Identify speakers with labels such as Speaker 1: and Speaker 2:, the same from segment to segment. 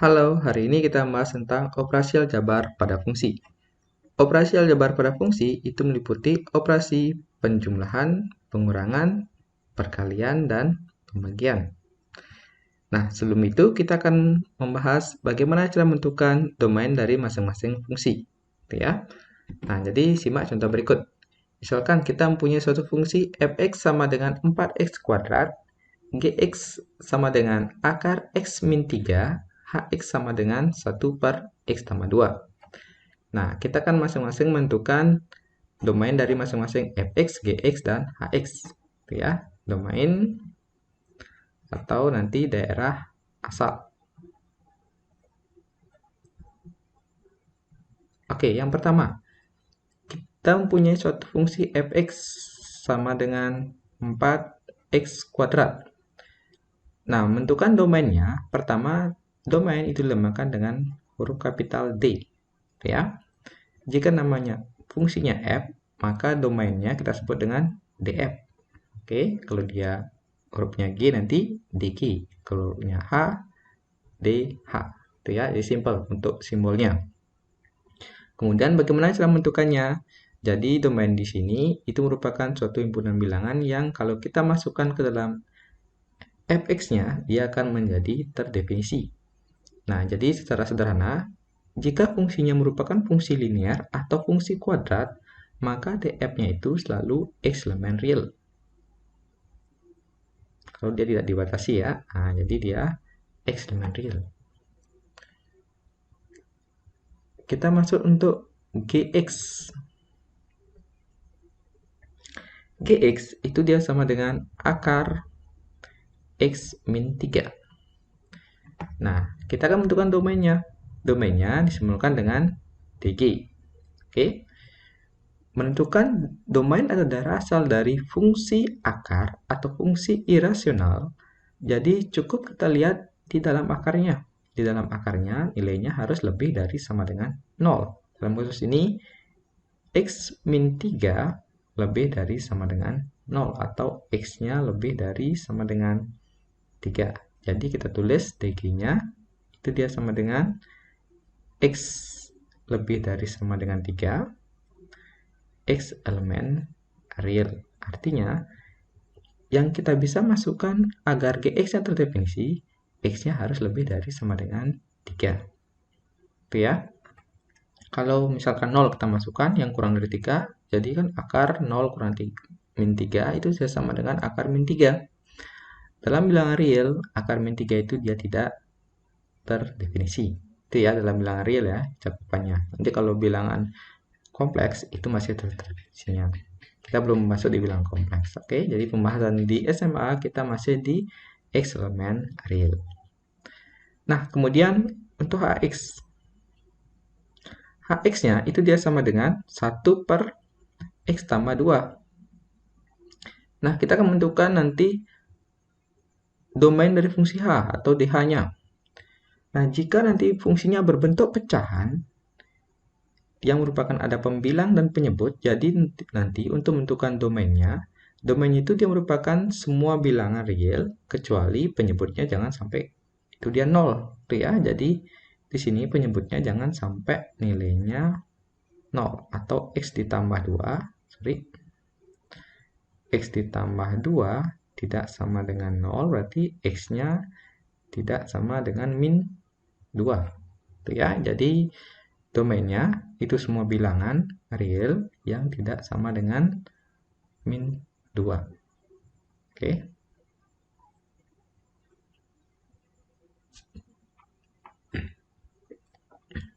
Speaker 1: Halo, hari ini kita membahas tentang operasi aljabar pada fungsi. Operasi aljabar pada fungsi itu meliputi operasi penjumlahan, pengurangan, perkalian, dan pembagian. Nah, sebelum itu kita akan membahas bagaimana cara menentukan domain dari masing-masing fungsi. Gitu ya. Nah, jadi simak contoh berikut. Misalkan kita mempunyai suatu fungsi fx sama dengan 4x kuadrat, gx sama dengan akar x min 3, hx sama dengan 1 per x tambah 2. Nah, kita kan masing-masing menentukan domain dari masing-masing fx, gx, dan hx. Gitu ya, domain atau nanti daerah asal. Oke, yang pertama, kita mempunyai suatu fungsi fx sama dengan 4x kuadrat. Nah, menentukan domainnya, pertama, domain itu dilambangkan dengan huruf kapital D. Ya. Jika namanya fungsinya f, maka domainnya kita sebut dengan df. Oke, kalau dia hurufnya g nanti dg. Kalau hurufnya h, dh. Itu ya, jadi simple untuk simbolnya. Kemudian bagaimana cara menentukannya? Jadi domain di sini itu merupakan suatu himpunan bilangan yang kalau kita masukkan ke dalam fx-nya, dia akan menjadi terdefinisi. Nah, jadi secara sederhana, jika fungsinya merupakan fungsi linear atau fungsi kuadrat, maka df-nya itu selalu x elemen real. Kalau dia tidak dibatasi ya, nah, jadi dia x elemen real. Kita masuk untuk gx. Gx itu dia sama dengan akar x min 3. Nah, kita akan menentukan domainnya. Domainnya disimbolkan dengan dg. Oke. Menentukan domain atau daerah asal dari fungsi akar atau fungsi irasional. Jadi cukup kita lihat di dalam akarnya. Di dalam akarnya nilainya harus lebih dari sama dengan 0. Dalam kasus ini x min 3 lebih dari sama dengan 0 atau x-nya lebih dari sama dengan 3. Jadi kita tulis dg-nya itu dia sama dengan x lebih dari sama dengan 3, x elemen real. Artinya, yang kita bisa masukkan agar gx-nya terdefinisi, x-nya harus lebih dari sama dengan 3. Itu ya. Kalau misalkan 0 kita masukkan, yang kurang dari 3, jadi kan akar 0 kurang min 3 itu sama dengan akar min 3. Dalam bilangan real, akar min 3 itu dia tidak terdefinisi. Itu ya dalam bilangan real ya, cakupannya. Nanti kalau bilangan kompleks itu masih terdefinisinya. Kita belum masuk di bilangan kompleks. Oke, jadi pembahasan di SMA kita masih di x elemen real. Nah, kemudian untuk hx. Hx-nya itu dia sama dengan 1 per x tambah 2. Nah, kita akan menentukan nanti domain dari fungsi h atau dh-nya. Nah, jika nanti fungsinya berbentuk pecahan, yang merupakan ada pembilang dan penyebut, jadi nanti untuk menentukan domainnya, domain itu dia merupakan semua bilangan real, kecuali penyebutnya jangan sampai itu dia 0. Ya, jadi di sini penyebutnya jangan sampai nilainya 0 atau x ditambah 2, x ditambah 2 tidak sama dengan 0, berarti x-nya tidak sama dengan min 2. Itu ya, jadi domainnya itu semua bilangan real yang tidak sama dengan min 2. Oke.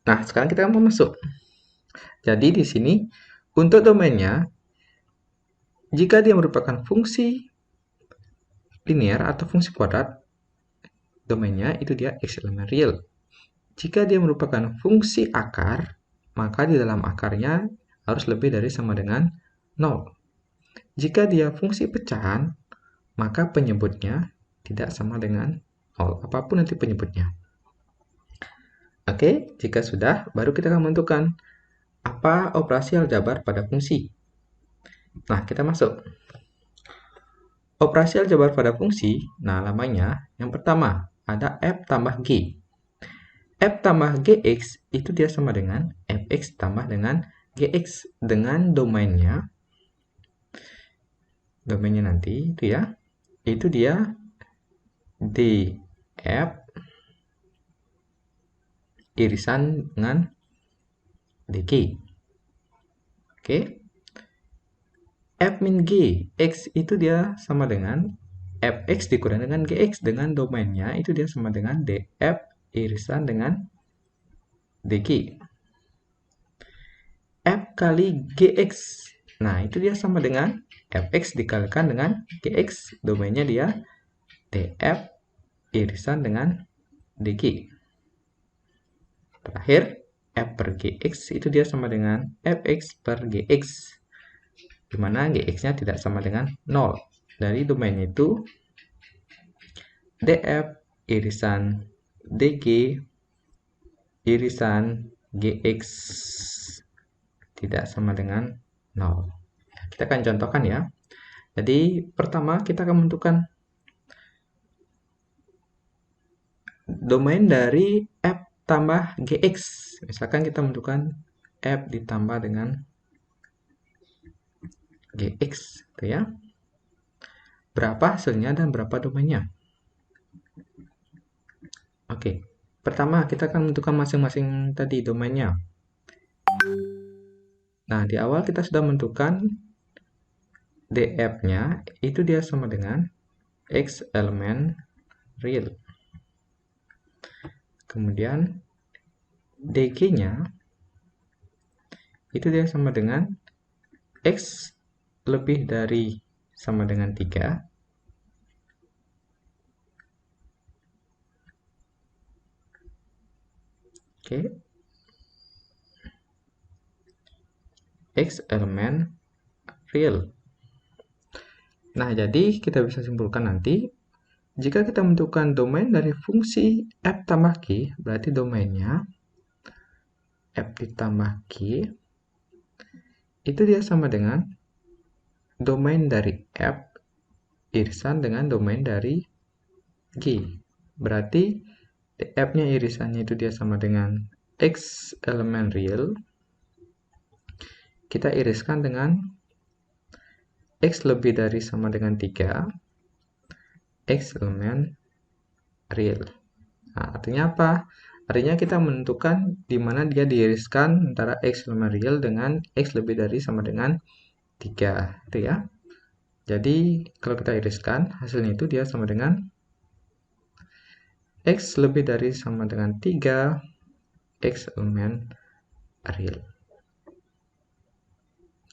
Speaker 1: Nah, sekarang kita mau masuk. Jadi di sini untuk domainnya, jika dia merupakan fungsi linear atau fungsi kuadrat, domainnya itu dia x elemen real. Jika dia merupakan fungsi akar, maka di dalam akarnya harus lebih dari sama dengan 0. Jika dia fungsi pecahan, maka penyebutnya tidak sama dengan 0, apapun nanti penyebutnya. Oke, jika sudah, baru kita akan menentukan apa operasi aljabar pada fungsi. Nah, kita masuk. Operasi aljabar pada fungsi, nah namanya, yang pertama, ada f tambah g. F tambah Gx itu dia sama dengan Fx tambah dengan Gx dengan domainnya nanti itu dia df irisan dengan dg. Oke. F min g x itu dia sama dengan fx dikurang dengan gx dengan domainnya itu dia sama dengan df irisan dengan dg. F kali gx, nah itu dia sama dengan fx dikalikan dengan gx, domainnya dia df irisan dengan dg. Terakhir f per gx itu dia sama dengan fx per gx, di mana gx-nya tidak sama dengan 0. Dari domainnya itu df irisan dg irisan gx tidak sama dengan 0. Kita akan contohkan ya. Jadi pertama kita akan menentukan domain dari f tambah gx. Misalkan kita menentukan f ditambah dengan gx, gitu ya. Berapa hasilnya dan berapa domainnya? Oke, pertama kita akan menentukan masing-masing tadi domainnya. Nah, di awal kita sudah menentukan df-nya itu dia sama dengan x elemen real. Kemudian dg-nya itu dia sama dengan x lebih dari sama dengan 3 oke, x elemen real. Nah, jadi kita bisa simpulkan nanti jika kita menentukan domain dari fungsi f tambah q, berarti domainnya f ditambah q itu dia sama dengan domain dari f irisan dengan domain dari g. Berarti f-nya irisannya itu dia sama dengan x elemen real. Kita iriskan dengan x lebih dari sama dengan 3 x elemen real. Nah, artinya apa? Artinya kita menentukan di mana dia diiriskan antara x elemen real dengan x lebih dari sama dengan 3, itu ya. Jadi kalau kita iriskan hasilnya itu dia sama dengan x lebih dari sama dengan 3 x elemen real.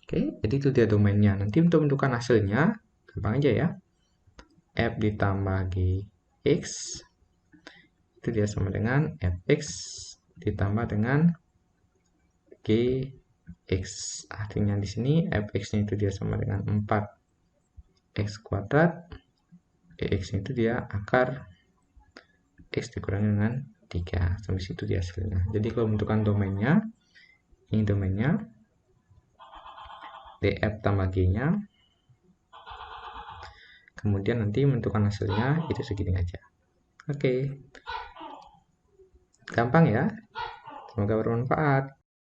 Speaker 1: Oke, jadi itu dia domainnya. Nanti untuk menentukan hasilnya gampang aja ya. F ditambah gx itu dia sama dengan fx ditambah dengan gx. Artinya di sini fx-nya itu dia sama dengan 4x kuadrat, gx-nya itu dia akar x dikurangi dengan 3. Sampai situ dia hasilnya. Jadi kalau menentukan domainnya, ini domainnya df tambah g-nya, kemudian nanti menentukan hasilnya itu segini aja. Oke, gampang ya, semoga bermanfaat.